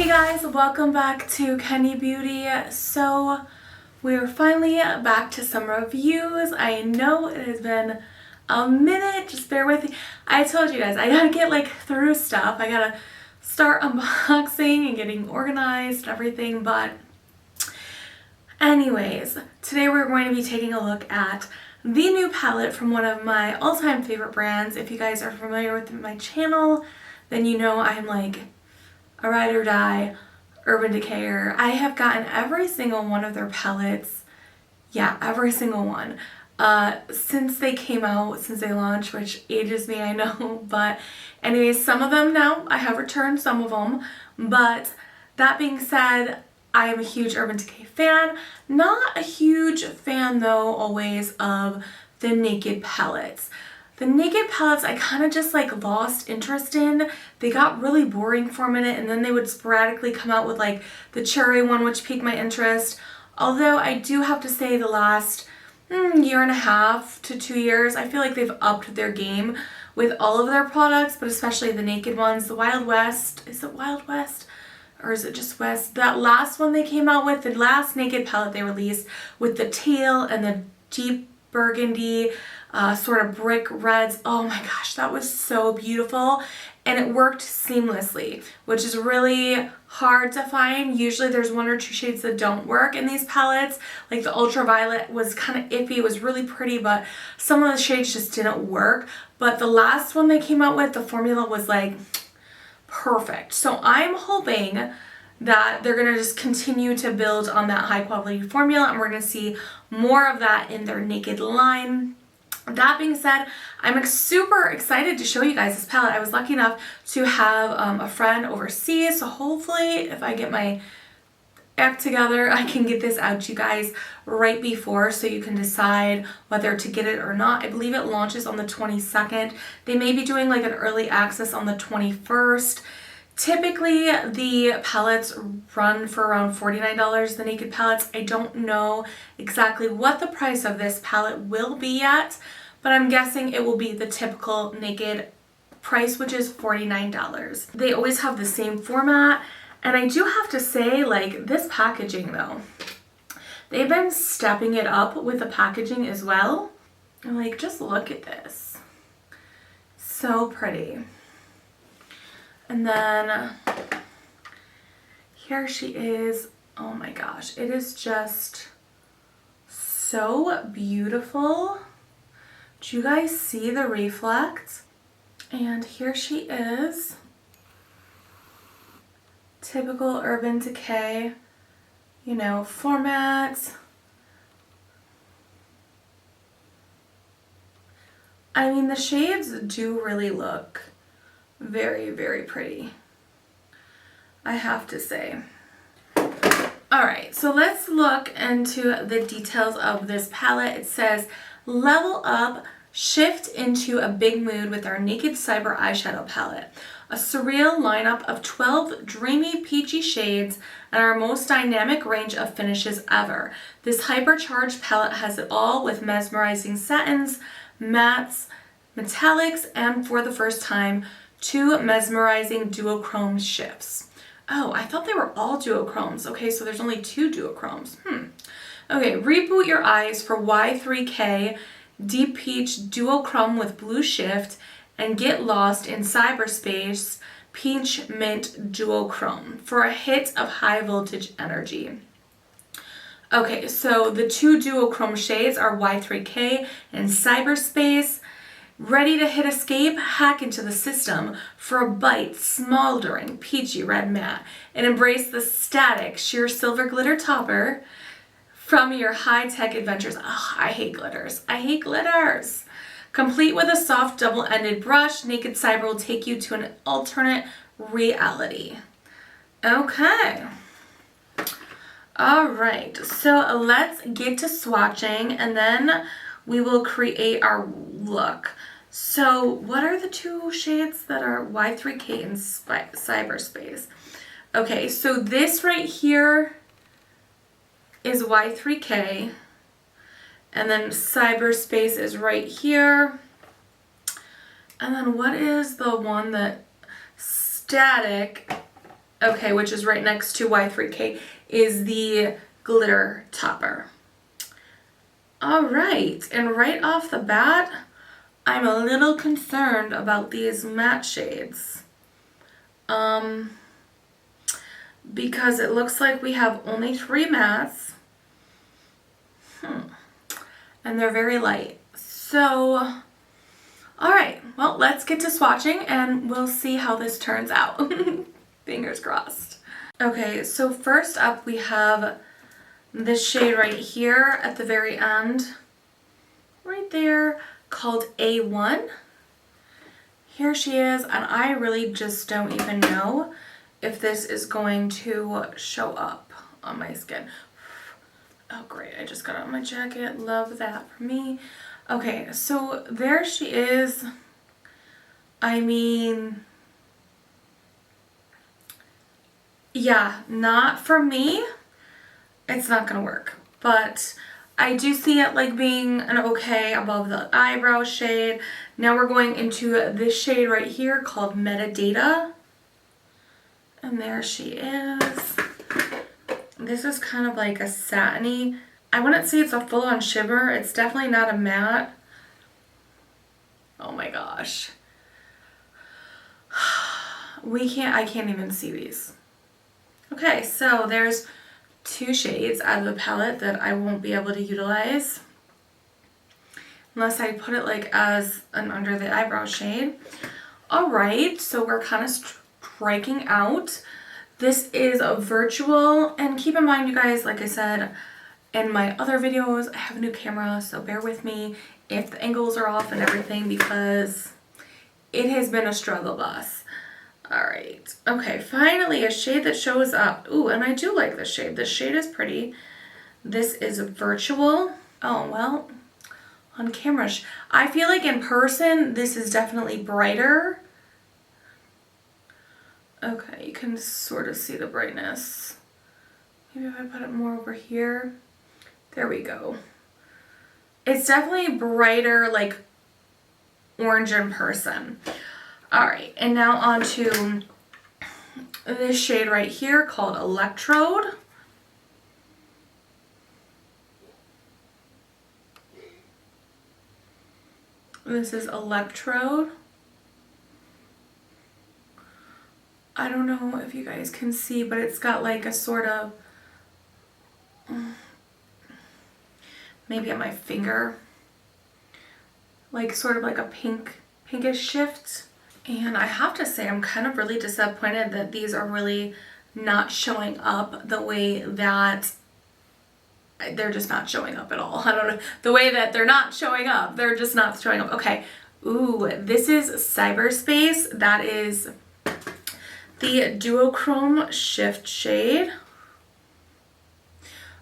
Hey guys, welcome back to Kendi Beauty. So we're finally back to some reviews. I know it has been a minute, just bear with me. I told you guys, I gotta get through stuff. I gotta start unboxing and getting organized and everything, but anyways, today we're going to be taking a look at the new palette from one of my all-time favorite brands. If you guys are familiar with my channel, then you know I'm like a ride or die Urban Decayer. I have gotten every single one of their palettes. Yeah, every single one. Since they came out, since they launched, which ages me, I know. But anyways, some of them now, I have returned some of them. But that being said, I am a huge Urban Decay fan. Not a huge fan though, always, of the Naked palettes. The Naked palettes I kind of just lost interest in. They got really boring for a minute, and then they would sporadically come out with the cherry one, which piqued my interest. Although I do have to say the last year and a half to 2 years, I feel like they've upped their game with all of their products, but especially the Naked ones. The Wild West, is it Wild West? Or is it just West? That last one they came out with, the last Naked palette they released with the teal and the deep burgundy, sort of brick reds. Oh my gosh, that was so beautiful. And it worked seamlessly, which is really hard to find. Usually there's one or two shades that don't work in these palettes. Like the ultraviolet was kind of iffy. It was really pretty, but some of the shades just didn't work. But the last one they came out with, the formula was perfect. So I'm hoping that they're going to just continue to build on that high quality formula, and we're going to see more of that in their Naked line. That being said, I'm super excited to show you guys this palette. I was lucky enough to have a friend overseas, so hopefully if I get my act together, I can get this out to you guys right before so you can decide whether to get it or not. I believe it launches on the 22nd. They may be doing an early access on the 21st. Typically, the palettes run for around $49, the Naked palettes. I don't know exactly what the price of this palette will be yet, but I'm guessing it will be the typical Naked price, which is $49. They always have the same format, and I do have to say, this packaging though, they've been stepping it up with the packaging as well. And just look at this. So pretty. And then here she is. Oh my gosh, it is just so beautiful. Do you guys see the reflect? And here she is. Typical Urban Decay, format. I mean, the shades do really look very, very pretty, I have to say. Alright, so let's look into the details of this palette. It says, level up, shift into a big mood with our Naked Cyber eyeshadow palette. A surreal lineup of 12 dreamy peachy shades and our most dynamic range of finishes ever. This hypercharged palette has it all with mesmerizing satins, mattes, metallics, and for the first time, 2 mesmerizing duochrome shifts. Oh, I thought they were all duochromes. Okay, so there's only 2 duochromes. Okay, reboot your eyes for Y3K Deep Peach Duochrome with Blue Shift and get lost in cyberspace Peach Mint Duochrome for a hit of high voltage energy. Okay, so the 2 duochrome shades are Y3K and Cyberspace. Ready to hit escape? Hack into the system for a bite, smoldering, peachy red matte, and embrace the static sheer silver glitter topper from your high-tech adventures. Oh, I hate glitters. I hate glitters. Complete with a soft double-ended brush, Naked Cyber will take you to an alternate reality. Okay. All right, so let's get to swatching, and then we will create our look. So what are the 2 shades that are Y3K and Cyberspace? Okay, so this right here is Y3K, and then Cyberspace is right here. And then what is the one that Static okay, which is right next to Y3K, is the glitter topper. All right, and right off the bat, I'm a little concerned about these matte shades. Because it looks like we have only 3 mattes. And they're very light. So, all right, well, let's get to swatching and we'll see how this turns out. Fingers crossed. Okay, so first up we have this shade right here at the very end, right there, called A1. Here she is, and I really just don't even know if this is going to show up on my skin. Oh great, I just got it on my jacket. Love that for me. Okay, so there she is. I mean, yeah, not for me. It's not gonna work. But I do see it like being an okay above the eyebrow shade. Now we're going into this shade right here called Metadata. And there she is. This is kind of like a satiny. I wouldn't say it's a full-on shimmer. It's definitely not a matte. Oh my gosh. I can't even see these. Okay, so there's 2 shades out of the palette that I won't be able to utilize unless I put it like as an under the eyebrow shade. All right, so we're kind of striking out. This is a virtual, and keep in mind, you guys, like I said in my other videos, I have a new camera, so bear with me if the angles are off and everything, because it has been a struggle bus. All right, okay, finally a shade that shows up. Ooh, and I do like this shade. This shade is pretty. This is virtual. Oh, well, on camera, I feel like in person, this is definitely brighter. Okay, you can sort of see the brightness. Maybe if I put it more over here. There we go. It's definitely brighter, like orange in person. All right, and now on to this shade right here called Electrode. This is Electrode. I don't know if you guys can see, but it's got like a sort of, maybe at my finger, like sort of like a pinkish shift. And I have to say, I'm kind of really disappointed that these are really not showing up the way that they're just not showing up at all. I don't know, the way that they're not showing up, they're just not showing up. Okay, ooh, this is Cyberspace. That is the duochrome shift shade.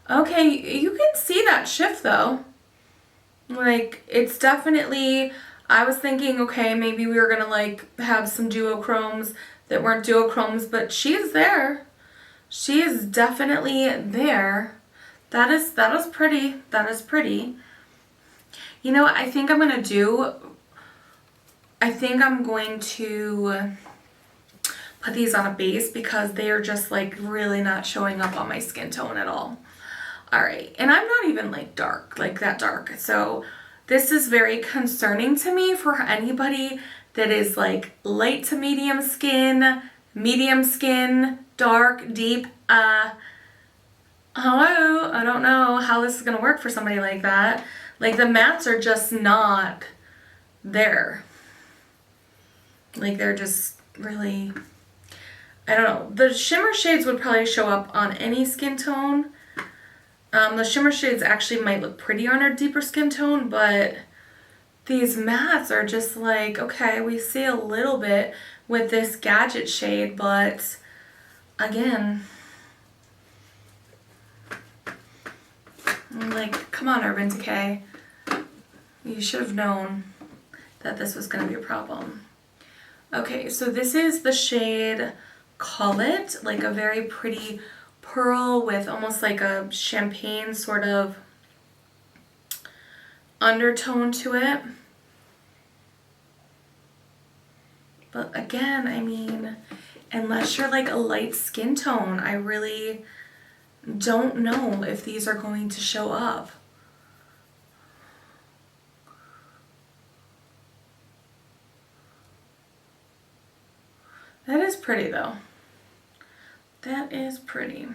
Okay, you can see that shift though. Like, it's definitely, I was thinking, okay, maybe we were gonna like have some duochromes that weren't duochromes, but she's there. She is definitely there. That is pretty. That is pretty. You know what I think I'm gonna do? I think I'm going to put these on a base because they are just like really not showing up on my skin tone at all. All right, and I'm not even like dark, like that dark. So this is very concerning to me for anybody that is like light to medium skin, dark, deep. Hello, I don't know how this is gonna work for somebody like that. Like the mattes are just not there. Like they're just really, I don't know. The shimmer shades would probably show up on any skin tone. The shimmer shades actually might look pretty on a deeper skin tone, but these mattes are just like, okay, we see a little bit with this gadget shade, but again, I'm like, come on, Urban Decay. You should have known that this was going to be a problem. Okay, so this is the shade Call It, like a very pretty pearl with almost like a champagne sort of undertone to it. But again, I mean, unless you're like a light skin tone, I really don't know if these are going to show up. That is pretty though. That is pretty.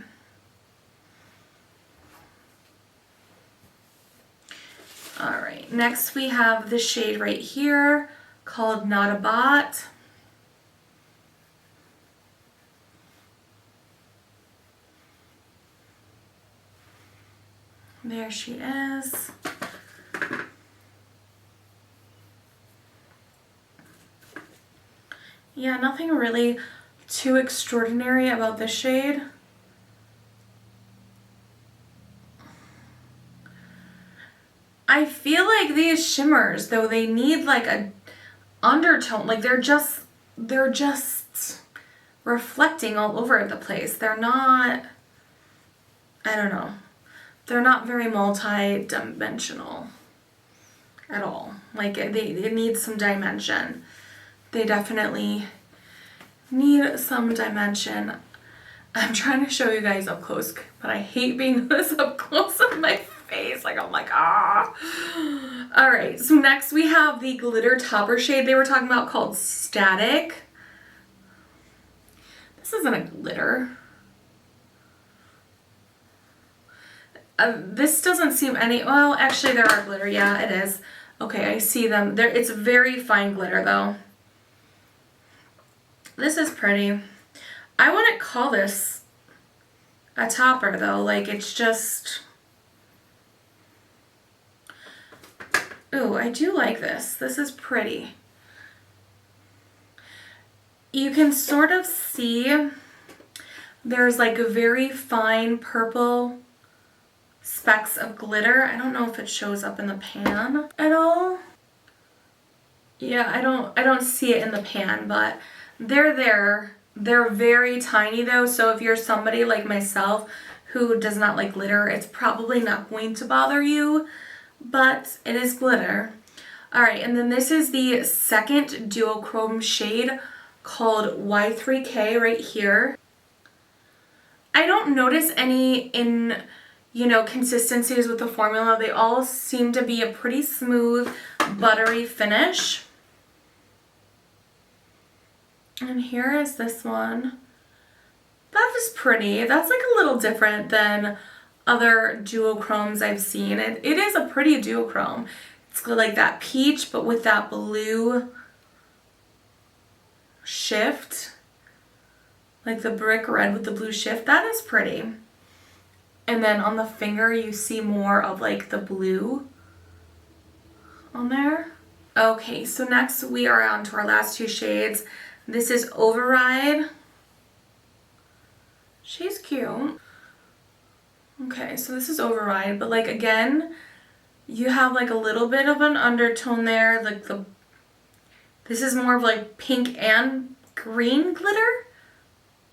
All right, next we have the shade right here called Not a Bot. There she is. Yeah, nothing really too extraordinary about this shade. I feel like these shimmers, though, they need like a undertone. Like they're just reflecting all over the place. They're not, I don't know. They're not very multi-dimensional at all. Like they need some dimension. They definitely need some dimension. I'm trying to show you guys up close, but I hate being this up close of my face. Like I'm like, ah. All right, so next we have the glitter topper shade they were talking about called Static. This isn't a glitter. This doesn't seem any, well, actually there are glitter. Yeah, it is. Okay, I see them. There, it's very fine glitter though. This is pretty. I wouldn't call this a topper though. Like it's just, ooh, I do like this. This is pretty. You can sort of see there's like a very fine purple specks of glitter. I don't know if it shows up in the pan at all. Yeah, I don't see it in the pan, but they're there. They're very tiny though, so if you're somebody like myself who does not like glitter, it's probably not going to bother you, but it is glitter. All right, and then this is the second duochrome shade called Y3K right here. I don't notice any consistencies with the formula. They all seem to be a pretty smooth, buttery finish. And here is this one. That is pretty. That's like a little different than other duochromes I've seen. It is a pretty duochrome. It's like that peach, but with that blue shift. Like the brick red with the blue shift. That is pretty. And then on the finger, you see more of like the blue on there. Okay, so next we are on to our last two shades. This is Override. She's cute. Okay, so this is Override, but like again, you have like a little bit of an undertone there. Like this is more of like pink and green glitter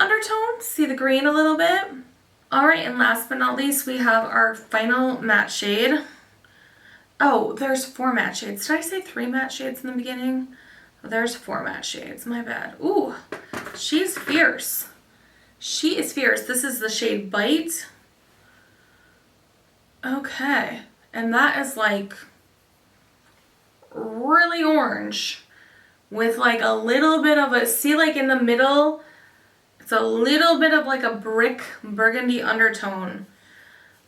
undertone. See the green a little bit? All right, and last but not least, we have our final matte shade. Oh, there's 4 matte shades. Did I say 3 matte shades in the beginning? There's 4 matte shades, my bad. Ooh, she's fierce. She is fierce. This is the shade Bite. Okay, and that is like really orange with like a little bit of a, see like in the middle, it's a little bit of like a brick burgundy undertone.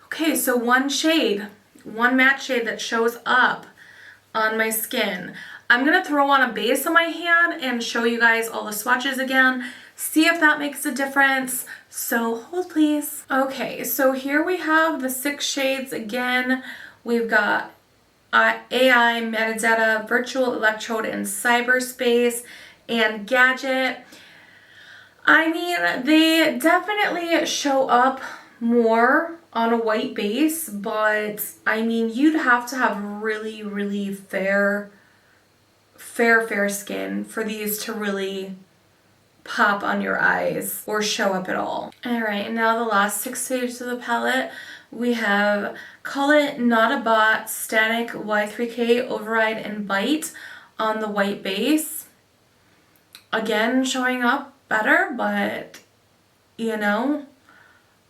Okay, so one shade, one matte shade that shows up on my skin. I'm going to throw on a base on my hand and show you guys all the swatches again. See if that makes a difference. So hold please. Okay, so here we have the 6 shades again. We've got AI, Metadata, Virtual Electrode, and Cyberspace, and Gadget. I mean, they definitely show up more on a white base, but I mean, you'd have to have really, really fair skin for these to really pop on your eyes or show up at all. All right, and now the last 6 shades of the palette, we have Call It Not a Bot, Static, Y3K, Override, and Bite on the white base. Again, showing up better, but you know,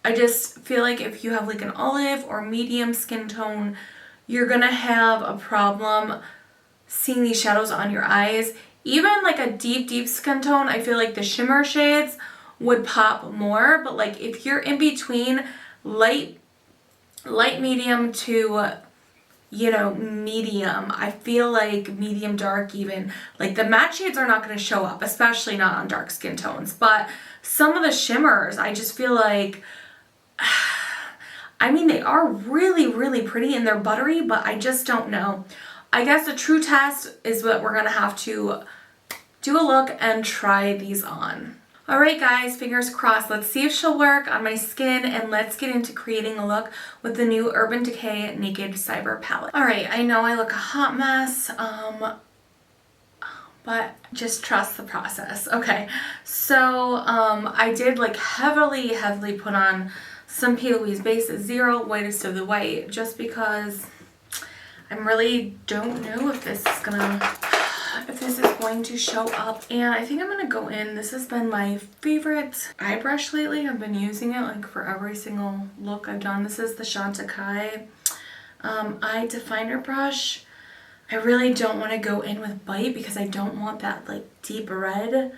I just feel like if you have like an olive or medium skin tone, you're gonna have a problem seeing these shadows on your eyes. Even like a deep skin tone, I feel like the shimmer shades would pop more, but like if you're in between light medium to, you know, medium, I feel like medium dark even, like the matte shades are not going to show up, especially not on dark skin tones, but some of the shimmers, I just feel like, I mean, they are really pretty and they're buttery, but I just don't know. I guess the true test is what we're going to have to do a look and try these on. Alright guys, fingers crossed. Let's see if she'll work on my skin, and let's get into creating a look with the new Urban Decay Naked Cyber palette. Alright, I know I look a hot mess, but just trust the process. Okay, so I did like heavily put on some P. Louise base 0 Whitest of the White, just because I really don't know if this is going to show up. And I think I'm gonna go in, this has been my favorite eye brush lately. I've been using it like for every single look I've done. This is the Chantecaille eye definer brush. I really don't want to go in with Bite because I don't want that like deep red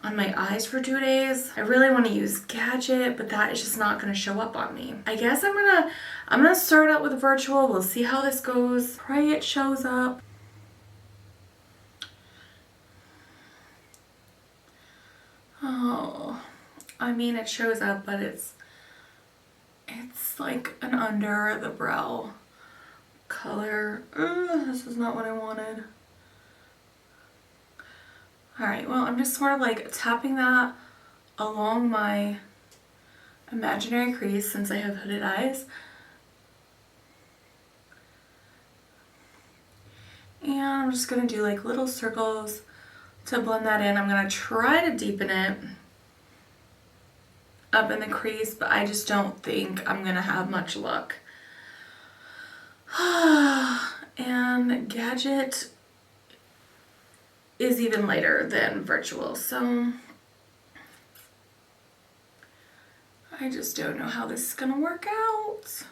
on my eyes for 2 days. I really want to use Gadget, but that is just not going to show up on me. I guess I'm gonna start out with virtual. We'll see how this goes. Pray it shows up. Oh, I mean it shows up, but it's like an under the brow color. This is not what I wanted. Alright, well, I'm just sort of like tapping that along my imaginary crease since I have hooded eyes. And I'm just going to do like little circles to blend that in. I'm going to try to deepen it up in the crease, but I just don't think I'm going to have much luck. And Gadget is even lighter than virtual, so I just don't know how this is going to work out.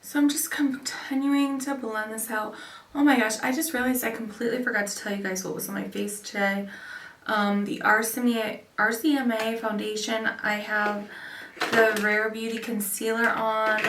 So I'm just continuing to blend this out. Oh my gosh, I just realized I completely forgot to tell you guys what was on my face today. The RCMA foundation. I have the Rare Beauty concealer on,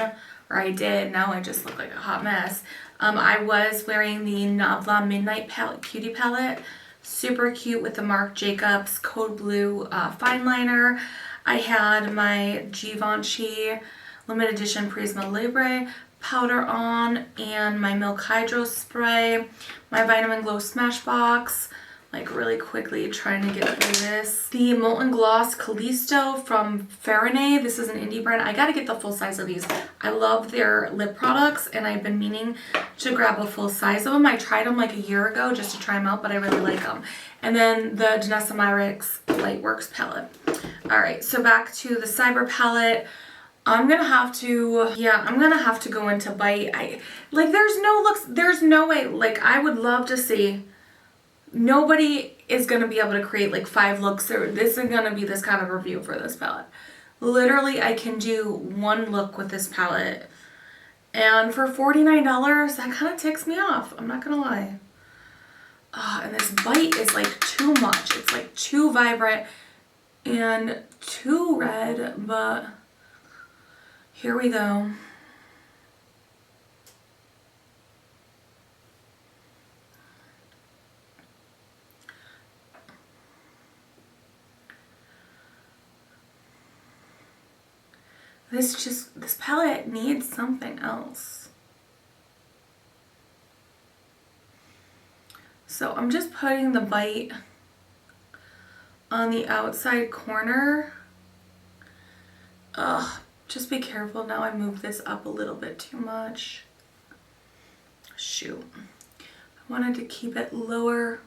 or I did, now I just look like a hot mess. I was wearing the Nabla Midnight palette, Cutie palette. Super cute with the Marc Jacobs Code Blue fine liner. I had my Givenchy limited edition Prisma Libre powder on, and my Milk Hydro spray, my Vitamin Glow Smashbox, like really quickly trying to get through this. The Molten Gloss Callisto from Farinay. This is an indie brand. I gotta get the full size of these. I love their lip products and I've been meaning to grab a full size of them. I tried them like a year ago just to try them out, but I really like them. And then the Danessa Myricks Lightworks palette. Alright, so back to the Cyber palette. I'm gonna have to go into Bite. There's no way, like I would love to see, nobody is gonna be able to create like 5 looks. This is gonna be this kind of review for this palette. Literally, I can do 1 look with this palette. And for $49, that kind of ticks me off. I'm not gonna lie. And this Bite is like too much. It's like too vibrant and too red, but here we go. This palette needs something else. So I'm just putting the Bite on the outside corner. Just be careful now. I moved this up a little bit too much. Shoot. I wanted to keep it lower.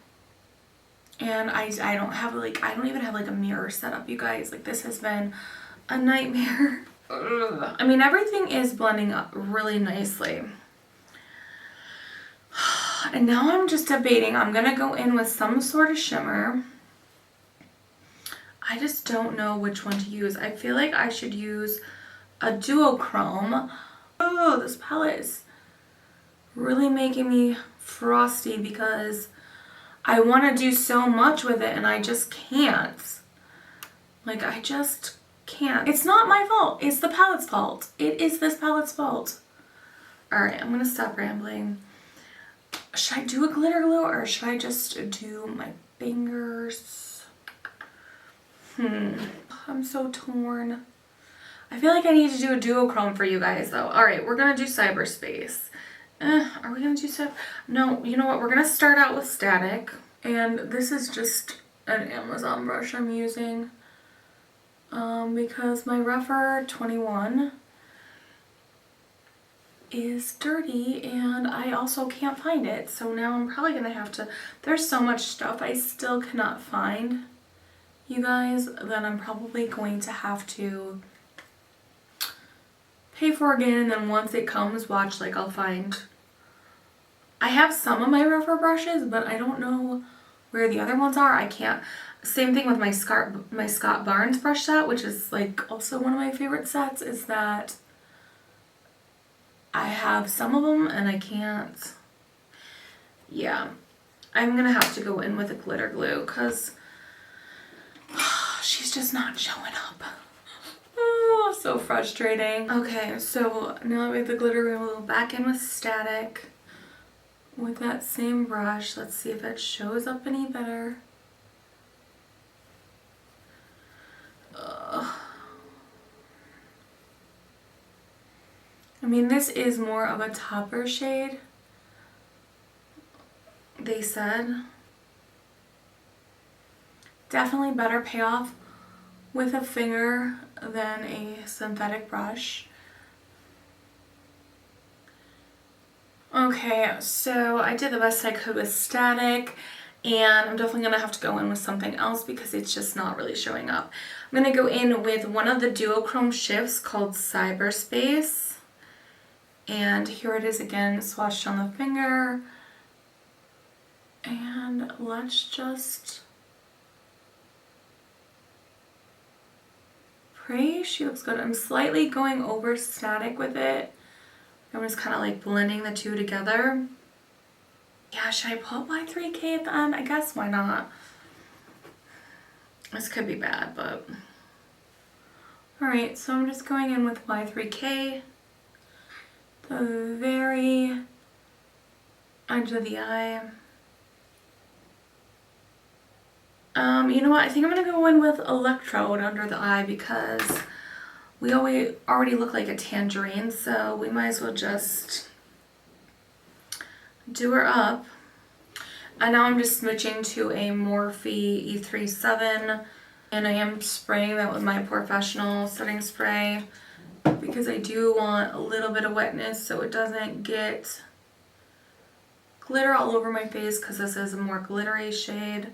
And I don't even have like a mirror set up, you guys. Like this has been a nightmare. Ugh. I mean, everything is blending up really nicely. And now I'm just debating. I'm going to go in with some sort of shimmer. I just don't know which one to use. I feel like I should use a duochrome. Oh, this palette is really making me frosty because I want to do so much with it and I just can't. Like, I just can't. It's not my fault. It's the palette's fault. It is this palette's fault. Alright, I'm going to stop rambling. Should I do a glitter glue or should I just do my fingers? I'm so torn. I feel like I need to do a duochrome for you guys though. Alright, we're going to do cyberspace. Are we going to do No, you know what? We're going to start out with static. And this is just an Amazon brush I'm using. Because my Rougher 21 is dirty and I also can't find it. So now I'm probably going to have to... There's so much stuff I still cannot find, you guys, that I'm probably going to have to pay for again. And then once it comes, watch, like I'll find... I have some of my Rougher brushes, but I don't know where the other ones are. I can't... Same thing with my Scott Barnes brush set, which is like also one of my favorite sets, is that I have some of them and I can't. Yeah, I'm gonna have to go in with a glitter glue because she's just not showing up. Oh, so frustrating. Okay, so now we have the glitter glue. We'll back in with static with that same brush. Let's see if it shows up any better. I mean, this is more of a topper shade, they said. Definitely better payoff with a finger than a synthetic brush. Okay, so I did the best I could with static, and I'm definitely going to have to go in with something else because it's just not really showing up. I'm going to go in with one of the duochrome shifts called Cyberspace. And here it is again, swatched on the finger. And let's just pray she looks good. I'm slightly going over static with it. I'm just kind of like blending the two together. Yeah, should I put Y3K at the end? I guess, why not? This could be bad, but... Alright, so I'm just going in with Y3K. The very edge of the eye. You know what? I think I'm going to go in with Electrode under the eye because we already look like a tangerine, so we might as well just do her up. And now I'm just smooching to a Morphe E37, and I am spraying that with my professional setting spray because I do want a little bit of wetness so it doesn't get glitter all over my face because this is a more glittery shade.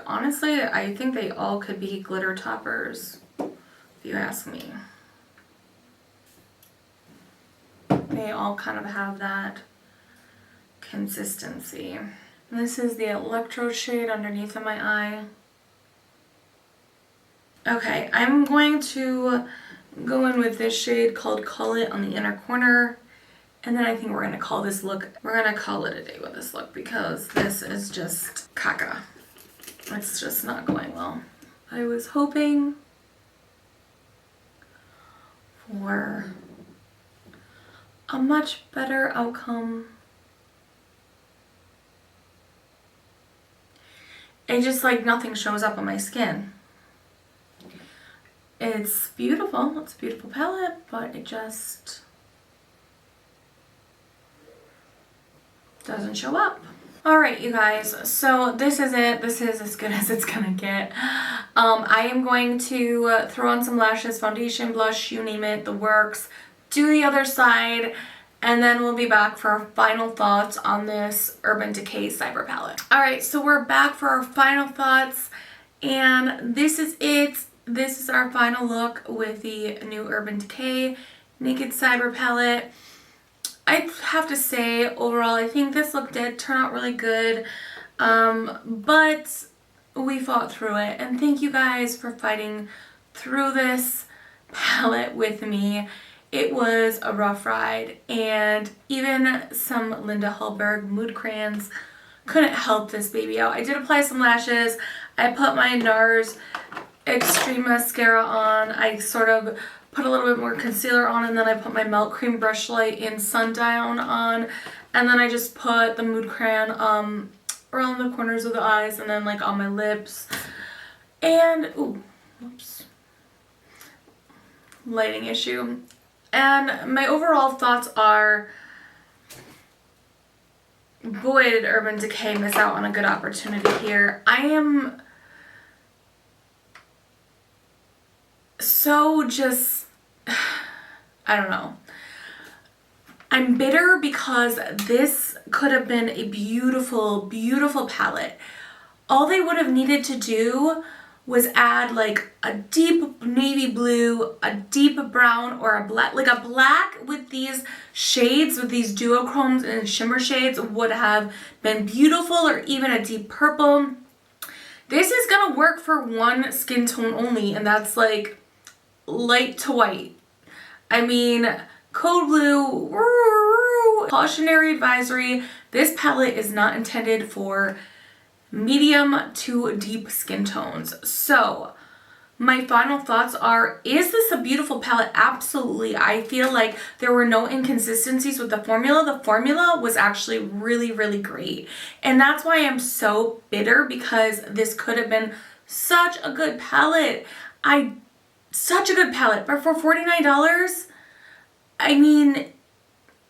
Honestly, I think they all could be glitter toppers, if you ask me. They all kind of have that consistency. And this is the Electrode shade underneath of my eye. Okay, I'm going to go in with this shade called Call It on the inner corner. And then I think we're going to call this look, we're going to call it a day with this look because this is just caca. It's just not going well. I was hoping for a much better outcome. It just like nothing shows up on my skin. It's beautiful. It's a beautiful palette, but it just doesn't show up. Alright, you guys, so this is it. This is as good as it's gonna get. I am going to throw on some lashes, foundation, blush, you name it, the works, do the other side, and then we'll be back for our final thoughts on this Urban Decay Cyber Palette. Alright, so we're back for our final thoughts, and this is it. This is our final look with the new Urban Decay Naked Cyber Palette. I have to say, overall, I think this look did turn out really good, but we fought through it, and thank you guys for fighting through this palette with me. It was a rough ride, and even some Linda Hallberg mood crayons couldn't help this baby out. I did apply some lashes. I put my NARS Extreme Mascara on. I sort of put a little bit more concealer on, and then I put my Melt Cream Brushlight in Sundown on, and then I just put the mood crayon around the corners of the eyes, and then like on my lips. And ooh, whoops, lighting issue. And my overall thoughts are, boy did Urban Decay miss out on a good opportunity here. I am so just, I don't know. I'm bitter because this could have been a beautiful, beautiful palette. All they would have needed to do was add like a deep navy blue, a deep brown, or a black, like a black with these shades, with these duochromes and shimmer shades would have been beautiful, or even a deep purple. This is gonna work for one skin tone only, and that's like light to white. I mean, code blue, cautionary advisory, this palette is not intended for medium to deep skin tones. So my final thoughts are, is this a beautiful palette? Absolutely. I feel like there were no inconsistencies with the formula. The formula was actually really, really great. And that's why I'm so bitter, because this could have been such a good palette. Such a good palette. But for $49, I mean,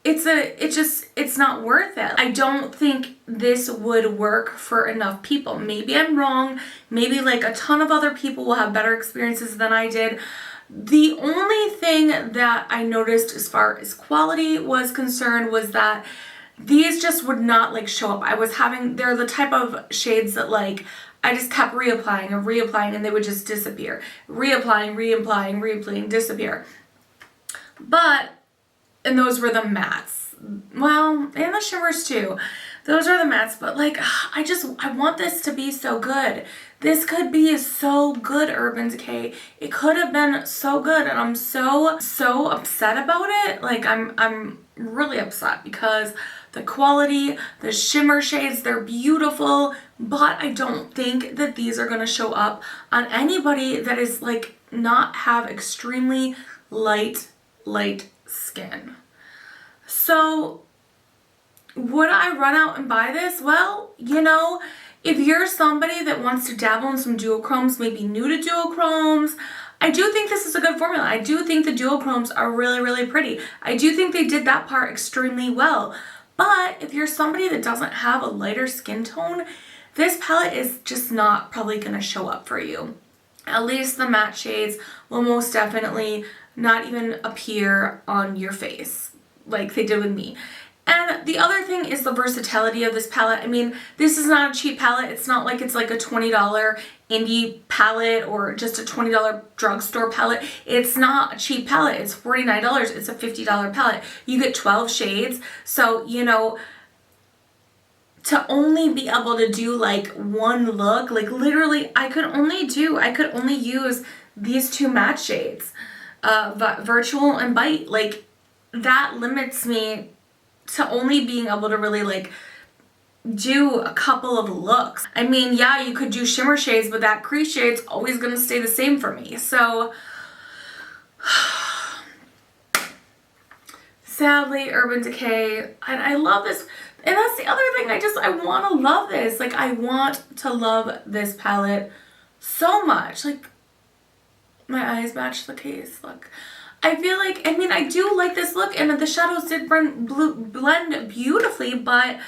it's not worth it. I don't think this would work for enough people. Maybe I'm wrong. Maybe like a ton of other people will have better experiences than I did. The only thing that I noticed as far as quality was concerned was that these just would not like show up. They're the type of shades that like I just kept reapplying and reapplying, and they would just disappear. Reapplying, disappear. And those were the mattes. Well, and the shimmers too. Those are the mattes, but like, I want this to be so good. This could be so good, Urban Decay. It could have been so good, and I'm so upset about it. Like, I'm really upset because the quality, the shimmer shades, they're beautiful, but I don't think that these are gonna show up on anybody that is like not have extremely light skin. So would I run out and buy this? Well, you know, if you're somebody that wants to dabble in some duochromes, maybe new to duochromes, I do think this is a good formula. I do think the duochromes are really, really pretty. I do think they did that part extremely well. But if you're somebody that doesn't have a lighter skin tone, this palette is just not probably going to show up for you. At least the matte shades will most definitely not even appear on your face like they did with me. And the other thing is the versatility of this palette. I mean, this is not a cheap palette. It's not like it's like a $20 indie palette or just a $20 drugstore palette. It's not a cheap palette. It's $49. It's a $50 palette. You get 12 shades. So, you know, to only be able to do like one look, like literally I could only use these two matte shades, Virtual and Bite. Like, that limits me to only being able to really like do a couple of looks. I mean, yeah, you could do shimmer shades, but that crease shade's always gonna stay the same for me. So sadly, Urban Decay, and I love this. And that's the other thing, I want to love this. Like, I want to love this palette so much. Like, my eyes match the case, look. I feel like, I mean, I do like this look, and the shadows did blend beautifully, but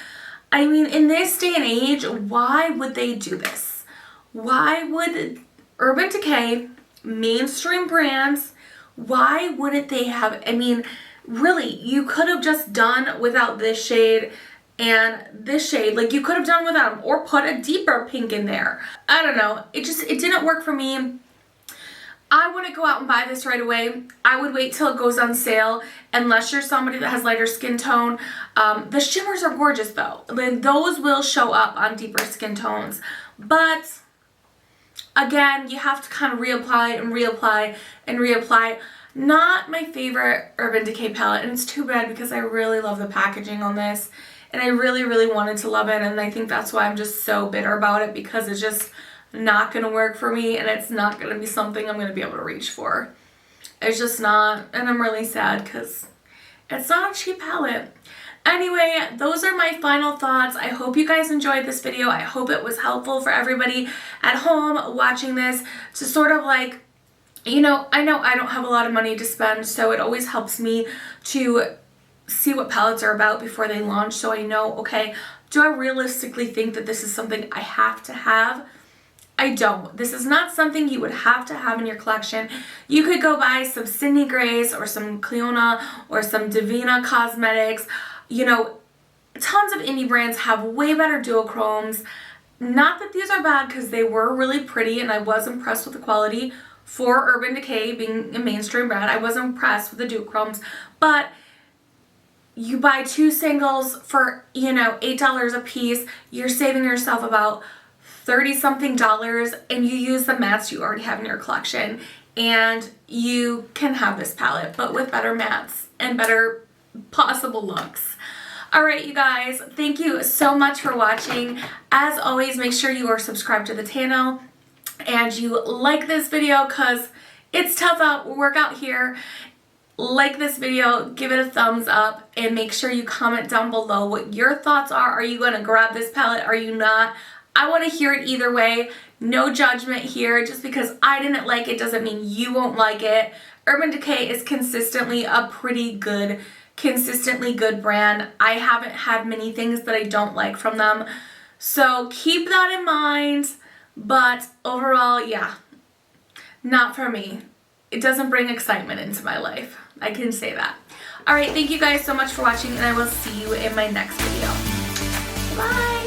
I mean, in this day and age, why would they do this? Why would Urban Decay, mainstream brands, why wouldn't they have, I mean, really, you could have just done without this shade and this shade. Like, you could have done without them, or put a deeper pink in there. I don't know. It didn't work for me. I wouldn't go out and buy this right away. I would wait till it goes on sale unless you're somebody that has lighter skin tone. The shimmers are gorgeous though. Those will show up on deeper skin tones. But again, you have to kind of reapply and reapply and reapply. Not my favorite Urban Decay palette, and it's too bad because I really love the packaging on this. And I really, really wanted to love it, and I think that's why I'm just so bitter about it, because it's just not going to work for me, and it's not going to be something I'm going to be able to reach for. It's just not, and I'm really sad because it's not a cheap palette. Anyway, those are my final thoughts. I hope you guys enjoyed this video. I hope it was helpful for everybody at home watching this to sort of like, you know I don't have a lot of money to spend, so it always helps me to see what palettes are about before they launch, so I know, okay, do I realistically think that this is something I have to have? I don't. This is not something you would have to have in your collection. You could go buy some Sydney Grace or some Cleona or some Divina Cosmetics. You know, tons of indie brands have way better duochromes. Not that these are bad, because they were really pretty and I was impressed with the quality. For Urban Decay being a mainstream brand, I was impressed with the duochromes. But you buy 2 singles for, you know, $8 a piece. You're saving yourself about $30-something, and you use the mattes you already have in your collection, and you can have this palette, but with better mattes and better possible looks. Alright, you guys, thank you so much for watching. As always, make sure you are subscribed to the channel and you like this video, because it's tough work out here. Like this video, give it a thumbs up, and make sure you comment down below what your thoughts are. Are you going to grab this palette? Are you not? I want to hear it either way. No judgment here. Just because I didn't like it doesn't mean you won't like it. Urban Decay is consistently a pretty good, consistently good brand. I haven't had many things that I don't like from them. So keep that in mind. But overall, yeah, not for me. It doesn't bring excitement into my life. I can say that. Alright, thank you guys so much for watching, and I will see you in my next video. Bye!